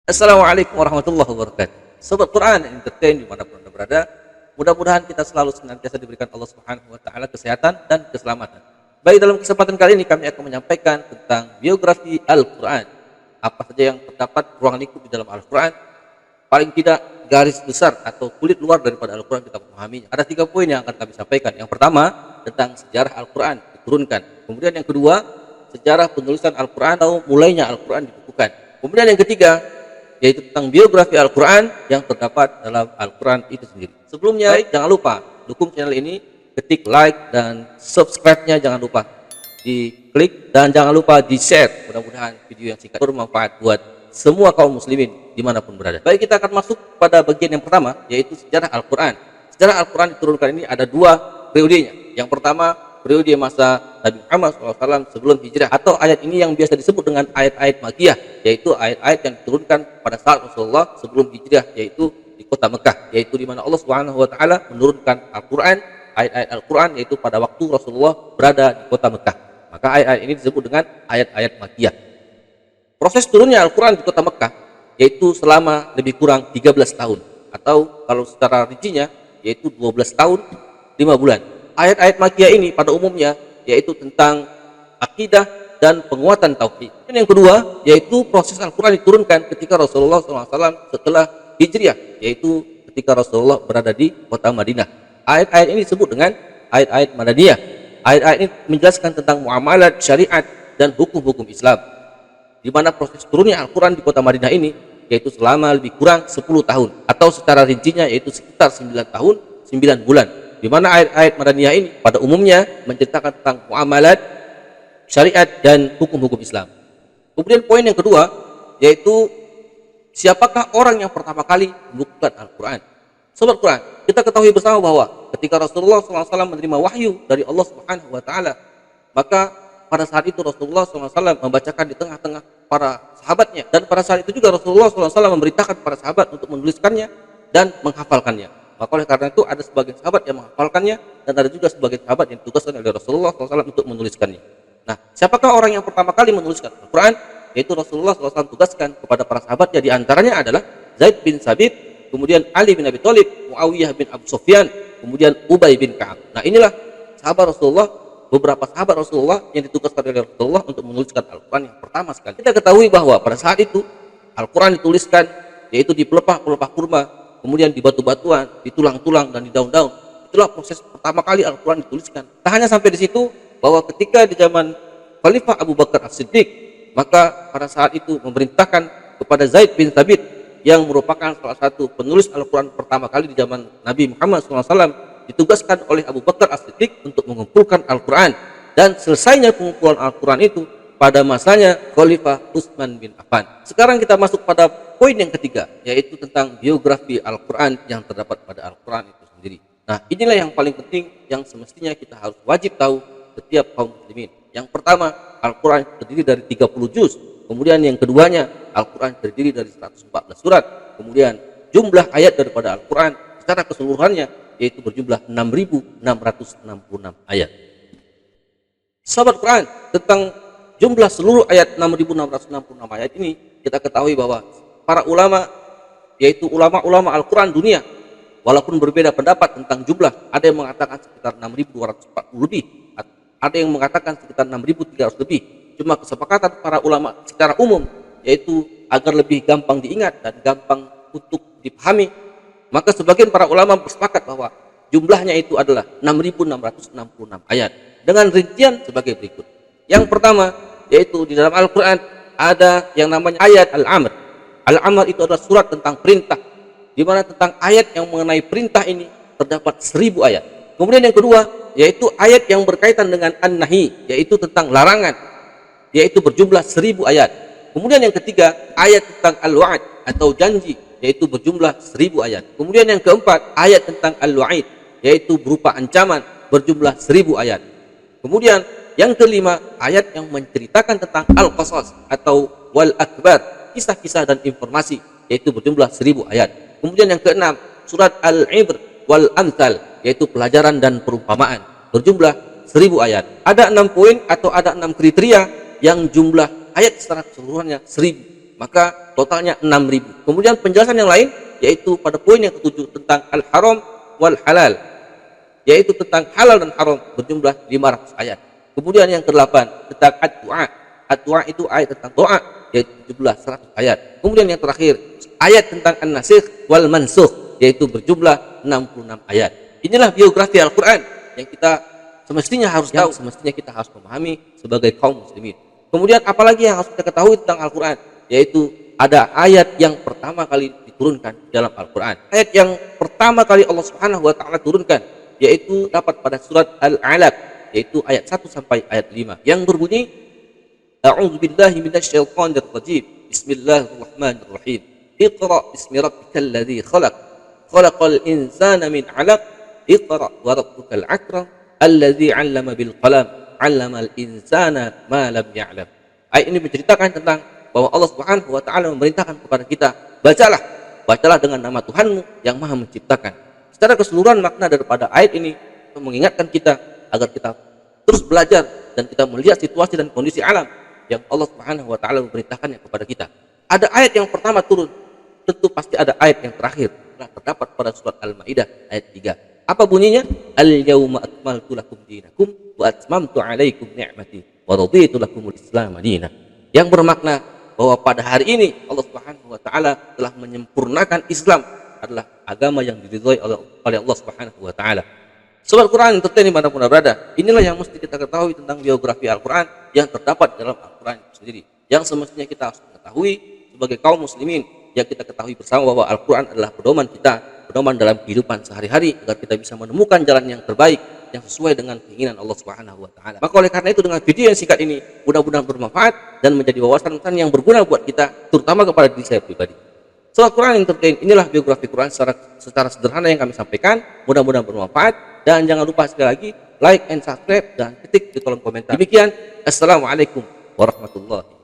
Assalamualaikum warahmatullahi wabarakatuh. Sobat Quran yang entertain dimanapun Anda berada, mudah-mudahan kita selalu senantiasa diberikan Allah Subhanahu wa taala kesehatan dan keselamatan. Baik, dalam kesempatan kali ini kami akan menyampaikan tentang biografi Al-Quran. Apa saja yang terdapat ruang lingkup di dalam Al-Quran, paling tidak garis besar atau kulit luar daripada Al-Quran kita memahaminya. Ada 3 poin yang akan kami sampaikan. Yang pertama, tentang sejarah Al-Quran diturunkan. Kemudian yang kedua, sejarah penulisan Al-Quran atau mulainya Al-Quran dibukukan. Kemudian yang ketiga, yaitu tentang biografi Al-Quran yang terdapat dalam Al-Quran itu sendiri. Sebelumnya, jangan lupa dukung channel ini, ketik like dan subscribe-nya jangan lupa diklik dan jangan lupa di-share. Mudah-mudahan video yang singkat bermanfaat buat semua kaum muslimin dimanapun berada. Baik, kita akan masuk pada bagian yang pertama, yaitu sejarah Al-Quran. Sejarah Al-Quran diturunkan ini ada 2 periodenya. Yang pertama, periode masa Nabi Muhammad SAW sebelum hijrah, atau ayat ini yang biasa disebut dengan ayat-ayat Makkiyah, yaitu ayat-ayat yang diturunkan pada saat Rasulullah sebelum hijrah, yaitu di kota Mekah, yaitu di mana Allah Subhanahu wa taala menurunkan Al-Quran, ayat-ayat Al-Quran, yaitu pada waktu Rasulullah berada di kota Mekah. Maka ayat-ayat ini disebut dengan ayat-ayat Makkiyah. Proses turunnya Al-Quran di kota Mekah yaitu selama lebih kurang 13 tahun, atau kalau secara rincinya yaitu 12 tahun 5 bulan. Ayat-ayat Makkiyah ini pada umumnya yaitu tentang akidah dan penguatan tauhid. Dan yang kedua yaitu proses Al-Quran diturunkan ketika Rasulullah SAW setelah hijriah, yaitu ketika Rasulullah berada di kota Madinah. Ayat-ayat ini disebut dengan ayat-ayat Madaniyah. Ayat-ayat ini menjelaskan tentang muamalat, syariat, dan hukum-hukum Islam. Di mana proses turunnya Al-Quran di kota Madinah ini yaitu selama lebih kurang 10 tahun, atau secara rincinya yaitu sekitar 9 tahun 9 bulan. Di mana ayat-ayat Madaniyah ini pada umumnya menceritakan tentang muamalat, syariat, dan hukum-hukum Islam. Kemudian poin yang kedua yaitu siapakah orang yang pertama kali membukukan Al-Quran. Sobat Quran, kita ketahui bersama bahwa ketika Rasulullah SAW menerima wahyu dari Allah Subhanahu wa taala, maka pada saat itu Rasulullah SAW membacakan di tengah-tengah para sahabatnya, dan pada saat itu juga Rasulullah SAW memerintahkan para sahabat untuk menuliskannya dan menghafalkannya. Maka oleh karena itu ada sebagian sahabat yang menghafalkannya dan ada juga sebagian sahabat yang ditugaskan oleh Rasulullah SAW untuk menuliskannya. Nah, siapakah orang yang pertama kali menuliskan Al-Quran? Yaitu Rasulullah SAW tugaskan kepada para sahabatnya, di antaranya adalah Zaid bin Sabit, kemudian Ali bin Abi Thalib, Muawiyah bin Abu Sufyan, kemudian Ubay bin Ka'ab. Nah, inilah sahabat Rasulullah, beberapa sahabat Rasulullah yang ditugaskan oleh Rasulullah untuk menuliskan Al-Quran yang pertama sekali. Kita ketahui bahwa pada saat itu Al-Quran dituliskan yaitu di pelepah-pelepah kurma, kemudian di batu-batuan, di tulang-tulang, dan di daun-daun. Itulah proses pertama kali Al-Quran dituliskan. Tak hanya sampai di situ, bahwa ketika di zaman Khalifah Abu Bakar As-Siddiq, maka pada saat itu memerintahkan kepada Zaid bin Thabit yang merupakan salah satu penulis Al-Quran pertama kali di zaman Nabi Muhammad SAW, ditugaskan oleh Abu Bakar As-Siddiq untuk mengumpulkan Al-Quran. Dan selesainya pengumpulan Al-Quran itu pada masanya Khalifah Utsman bin Affan. Sekarang kita masuk pada poin yang ketiga, yaitu tentang biografi Al-Quran yang terdapat pada Al-Quran itu sendiri. Nah, inilah yang paling penting yang semestinya kita harus wajib tahu setiap kaum muslimin. Yang pertama, Al-Quran terdiri dari 30 juz. Kemudian yang keduanya, Al-Quran terdiri dari 114 surat. Kemudian jumlah ayat daripada Al-Quran secara keseluruhannya yaitu berjumlah 6.666 ayat. Sahabat Quran, tentang jumlah seluruh ayat 6.666 ayat ini, kita ketahui bahwa para ulama, yaitu ulama-ulama Al-Quran dunia, walaupun berbeda pendapat tentang jumlah, ada yang mengatakan sekitar 6.240 lebih, ada yang mengatakan sekitar 6.300 lebih. Cuma kesepakatan para ulama secara umum, yaitu agar lebih gampang diingat dan gampang untuk dipahami, maka sebagian para ulama bersepakat bahwa jumlahnya itu adalah 6.666 ayat dengan rincian sebagai berikut. Yang pertama, yaitu di dalam Al-Quran ada yang namanya ayat Al-Amr. Al-Amr itu adalah surat tentang perintah, di mana tentang ayat yang mengenai perintah ini terdapat 1000 ayat. Kemudian yang kedua yaitu ayat yang berkaitan dengan An-Nahi, yaitu tentang larangan, yaitu berjumlah 1000 ayat. Kemudian yang ketiga ayat tentang Al-Wa'd atau janji, yaitu berjumlah 1000 ayat. Kemudian yang keempat ayat tentang Al-Wa'id, yaitu berupa ancaman, berjumlah 1000 ayat. Kemudian yang kelima ayat yang menceritakan tentang Al-Qasas atau Wal Akbar, kisah-kisah dan informasi, yaitu berjumlah 1000 ayat. Kemudian yang keenam surat Al-Ibr Wal Amthal, yaitu pelajaran dan perumpamaan, berjumlah 1000 ayat. Ada 6 poin atau ada 6 kriteria yang jumlah ayat secara keseluruhannya 1000. maka totalnya 6.000. Kemudian penjelasan yang lain yaitu pada poin yang ke-7 tentang al-haram wal halal, yaitu tentang halal dan haram berjumlah 500 ayat. Kemudian yang ke-8 tentang ad-du'a. Ad-du'a itu ayat tentang doa yaitu berjumlah 100 ayat. Kemudian yang terakhir ayat tentang an-nasikh wal mansukh yaitu berjumlah 66 ayat. Inilah biografi Al-Qur'an yang kita semestinya harus tahu, semestinya kita harus memahami sebagai kaum muslimin. Kemudian apalagi yang harus kita ketahui tentang Al-Qur'an, yaitu ada ayat yang pertama kali diturunkan dalam Al-Qur'an. Ayat yang pertama kali Allah Subhanahu wa taala turunkan yaitu dapat pada surat Al-Alaq, yaitu ayat 1 sampai ayat 5 yang berbunyi A'udzubillahi minasyaitonir rajim. Bismillahirrahmanirrahim. Iqra bismi rabbikal ladzi khalaq. Khalaqal insana min 'alaq. Iqra wa rabbukal akram alladzi 'allama bil qalam. 'allamal insana ma lam ya'lam. Ayat ini menceritakan tentang bahwa Allah Subhanahu wa taala memerintahkan kepada kita, bacalah dengan nama Tuhanmu yang Maha menciptakan. Secara keseluruhan makna daripada ayat ini mengingatkan kita agar kita terus belajar dan kita melihat situasi dan kondisi alam yang Allah Subhanahu wa taala memerintahkannya kepada kita. Ada ayat yang pertama turun, tentu pasti ada ayat yang terakhir. Nah, terdapat pada surat Al-Maidah ayat 3. Apa bunyinya? Al-yauma akmaltu lakum dinakum wa atmamtu 'alaikum ni'mati wa raditu lakumul Islam madinah. Yang bermakna bahwa pada hari ini Allah Subhanahu wa taala telah menyempurnakan Islam adalah agama yang diridhai oleh Allah Subhanahu wa taala. Sobat Quran entertain dimanapun berada, inilah yang mesti kita ketahui tentang biografi Al-Quran yang terdapat dalam Al-Quran itu sendiri, yang semestinya kita harus mengetahui sebagai kaum muslimin, yang kita ketahui bersama bahwa Al-Quran adalah pedoman kita, pedoman dalam kehidupan sehari-hari agar kita bisa menemukan jalan yang terbaik yang sesuai dengan keinginan Allah Subhanahu wa taala. Maka oleh karena itu dengan video yang singkat ini mudah-mudahan bermanfaat dan menjadi wawasan yang berguna buat kita, terutama kepada diri saya pribadi. Sobat Quran entertain, inilah biografi Quran secara sederhana yang kami sampaikan, mudah-mudahan bermanfaat. Dan jangan lupa sekali lagi like and subscribe dan ketik di kolom komentar. Demikian, assalamualaikum warahmatullahi wabarakatuh.